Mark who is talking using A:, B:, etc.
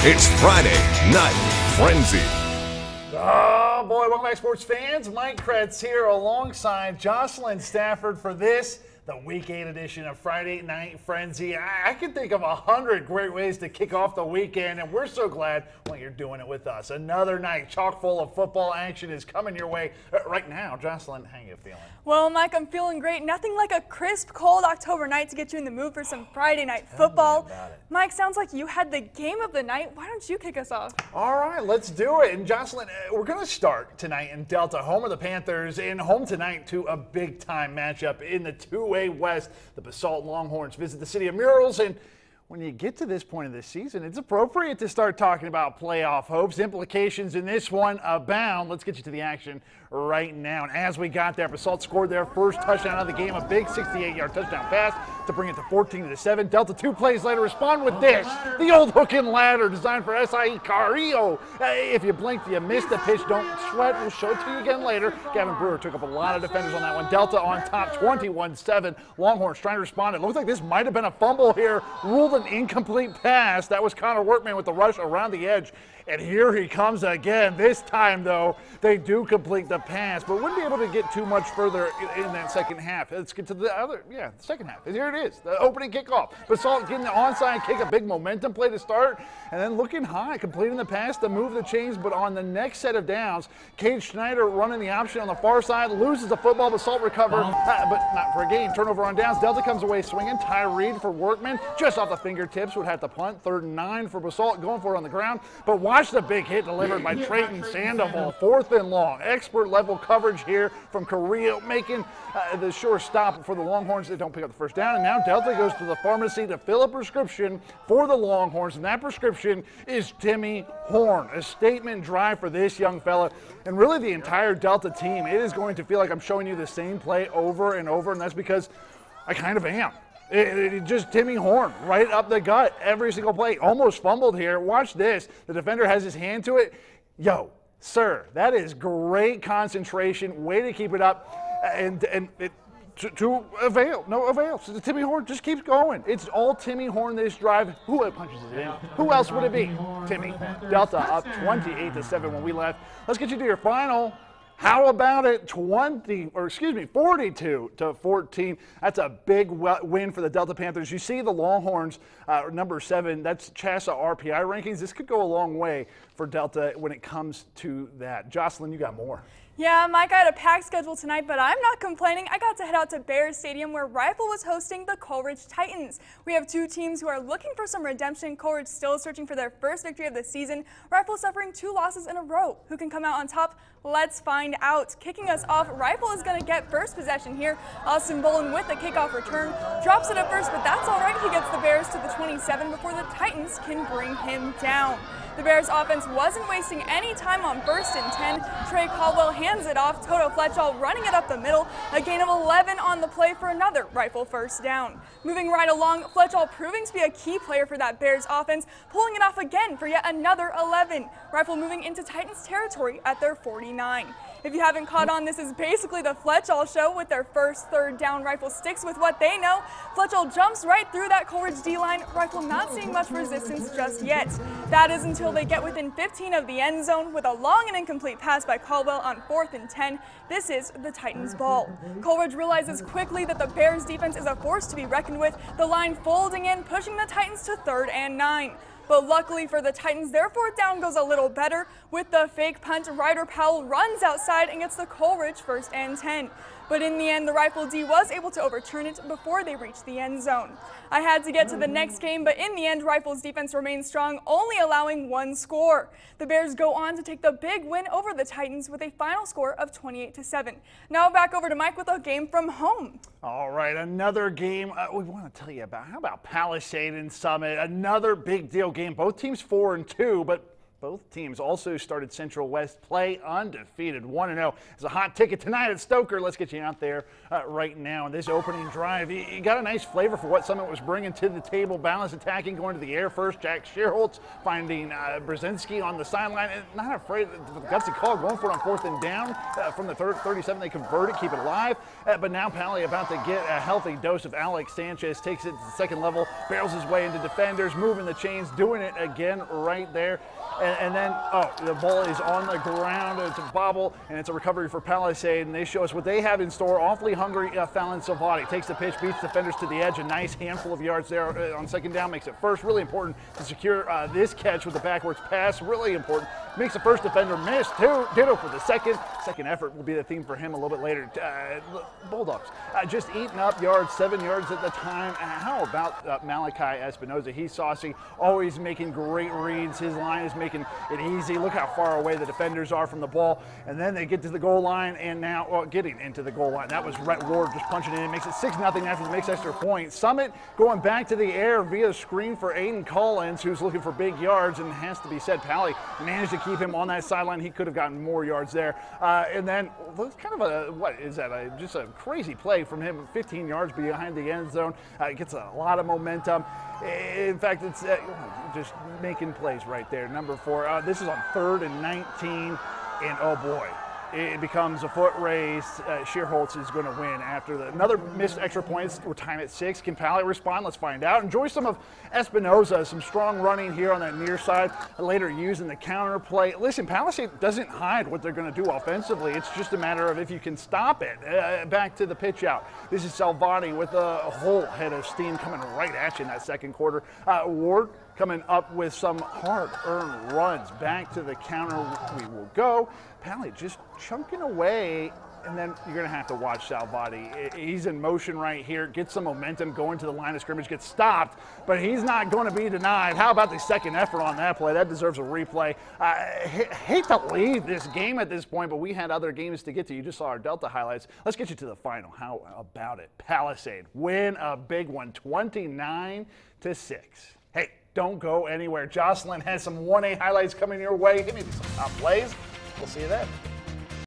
A: It's Friday Night Frenzy.
B: Oh boy, welcome back, sports fans. Mike Kretz here alongside Jocelyn Stafford for this, the Week 8 edition of Friday Night Frenzy. I can think of 100 great ways to kick off the weekend, and we're so glad when you're doing it with us. Another night chock full of football action is coming your way right now. Jocelyn, how you feeling?
C: Well, Mike, I'm feeling great. Nothing like a crisp, cold October night to get you in the mood for some Friday night football. Mike, sounds like you had the game of the night. Why don't you kick us off?
B: All right, let's do it. And Jocelyn, we're going to start tonight in Delta, home of the Panthers, and home tonight to a big-time matchup in the 2A West. The Basalt Longhorns visit the City of Murals, and when you get to this point of the season, it's appropriate to start talking about playoff hopes. Implications in this one abound. Let's get you to the action right now. And as we got there, Basalt scored their first touchdown of the game, a big 68-yard touchdown pass to bring it to 14-7. Delta 2 plays later respond with this, the old hook and ladder designed for SIE Carrillo. If you blinked, you missed the pitch. Don't sweat. We'll show it to you again later. Gavin Brewer took up a lot of defenders on that one. Delta on top, 21-7. Longhorns trying to respond. It looks like this might have been a fumble here. Ruled an incomplete pass. That was Connor Workman with the rush around the edge. And here he comes again. This time, though, they do complete the pass, but wouldn't be able to get too much further in that second half. Let's get to the second half. Here it is, the opening kickoff. Basalt getting the onside kick, a big momentum play to start, and then looking high, completing the pass to move the chains, but on the next set of downs, Cade Schneider running the option on the far side, loses the football. Basalt recover, but not for a gain. Turnover on downs. Delta comes away swinging. Ty Reed for Workman, just off the fingertips, would have to punt. 3rd and 9 for Basalt, going for it on the ground, but watch the big hit delivered by Trayton Sandoval. 4th and long. Expert level coverage here from Carrillo, making the sure stop for the Longhorns. They don't pick up the first down, and now Delta goes to the pharmacy to fill a prescription for the Longhorns, and that prescription is Timmy Horn. A statement drive for this young fella, and really the entire Delta team. It is going to feel like I'm showing you the same play over and over, and that's because I kind of am. It just Timmy Horn right up the gut every single play. Almost fumbled here. Watch this. The defender has his hand to it. Yo, sir, that is great concentration. Way to keep it up. And it to avail. No avail. So Timmy Horn just keeps going. It's all Timmy Horn this drive. Who punches it in? Who else would it be? Timmy. Delta up 28-7 when we left. Let's get you to your final. How about it? 42-14. That's a big win for the Delta Panthers. You see the Longhorns, number 7, that's CHSAA RPI rankings. This could go a long way for Delta when it comes to that. Jocelyn, you got more.
C: Yeah, Mike, I had a packed schedule tonight, but I'm not complaining. I got to head out to Bears Stadium where Rifle was hosting the Coleridge Titans. We have two teams who are looking for some redemption. Coleridge still searching for their first victory of the season. Rifle suffering 2 losses in a row. Who can come out on top? Let's find out. Kicking us off, Rifle is going to get first possession here. Austin Bolin with the kickoff return. Drops it at first, but that's all right. He gets the Bears to the 27 before the Titans can bring him down. The Bears offense wasn't wasting any time on 1st and 10. Trey Caldwell hands it off. Toto Fletchall running it up the middle. A gain of 11 on the play for another Rifle first down. Moving right along, Fletchall proving to be a key player for that Bears offense, pulling it off again for yet another 11. Rifle moving into Titans territory at their 49. If you haven't caught on, this is basically the Fletchall show with their first 3rd down. Rifle sticks with what they know. Fletchall jumps right through that Coleridge D-line. Rifle not seeing much resistance just yet. That is until they get within 15 of the end zone with a long and incomplete pass by Caldwell on 4th and 10. This is the Titans' ball. Coleridge realizes quickly that the Bears defense is a force to be reckoned with. The line folding in, pushing the Titans to 3rd and 9. But luckily for the Titans, their 4th down goes a little better. With the fake punt, Ryder Powell runs outside and gets the Coleridge 1st and 10. But in the end, the Rifle D was able to overturn it before they reached the end zone. I had to get to the next game, but in the end, Rifle's defense remained strong, only allowing 1 score. The Bears go on to take the big win over the Titans with a final score of 28-7. Now back over to Mike with a game from home.
B: All right, another game we want to tell you about. How about Palisade and Summit? Another big deal game. Both teams 4-2, but Both teams also started Central West play undefeated, 1-0. It's a hot ticket tonight at Stoker. Let's get you out there right now. In this opening drive, you got a nice flavor for what Summit was bringing to the table. Balanced attacking, going to the air first. Jack Shearholtz finding Brzezinski on the sideline. And not afraid of the gutsy call, going for it on 4th and down. From the 37, they convert it, keep it alive. But now Pally about to get a healthy dose of Alex Sanchez. Takes it to the second level, barrels his way into defenders, moving the chains, doing it again right there. And then, the ball is on the ground. It's a bobble, and it's a recovery for Palisade, and they show us what they have in store. Awfully hungry Fallon Salvati takes the pitch, beats defenders to the edge. A nice handful of yards there on second down, makes it first. Really important to secure this catch with the backwards pass. Really important. Makes the first defender miss, too. Ditto for the second. Second effort will be the theme for him a little bit later. Bulldogs just eating up yards, 7 yards at the time. How about Malachi Espinoza? He's saucy, always making great reads. His line is making it easy. Look how far away the defenders are from the ball. And then they get to the goal line, and now getting into the goal line. That was Rhett Ward just punching it in. Makes it 6-0 after the mixed extra point. Summit going back to the air via screen for Aiden Collins, who's looking for big yards, and has to be said, Pally managed to keep him on that sideline. He could have gotten more yards there. And then kind of just a crazy play from him, 15 yards behind the end zone. Gets a lot of momentum. In fact, it's just making plays right there. Number 4. This is on 3rd and 19, and oh boy, it becomes a foot race. Shearholtz is going to win after another missed extra points. We're tied at 6. Can Pally respond? Let's find out. Enjoy some of Espinoza, some strong running here on that near side, later using the counter play. Listen, Palisade doesn't hide what they're going to do offensively. It's just a matter of if you can stop it. Back to the pitch out. This is Salvati with a whole head of steam coming right at you in that second quarter. Ward coming up with some hard-earned runs. Back to the counter we will go. Pally just chunking away, and then you're going to have to watch Salvati. He's in motion right here, gets some momentum, going to the line of scrimmage, gets stopped, but he's not going to be denied. How about the second effort on that play? That deserves a replay. Hate to leave this game at this point, but we had other games to get to. You just saw our Delta highlights. Let's get you to the final. How about it? Palisade win a big one, 29-6. Hey, don't go anywhere. Jocelyn has some 1A highlights coming your way. Give me some top plays. We'll see you then.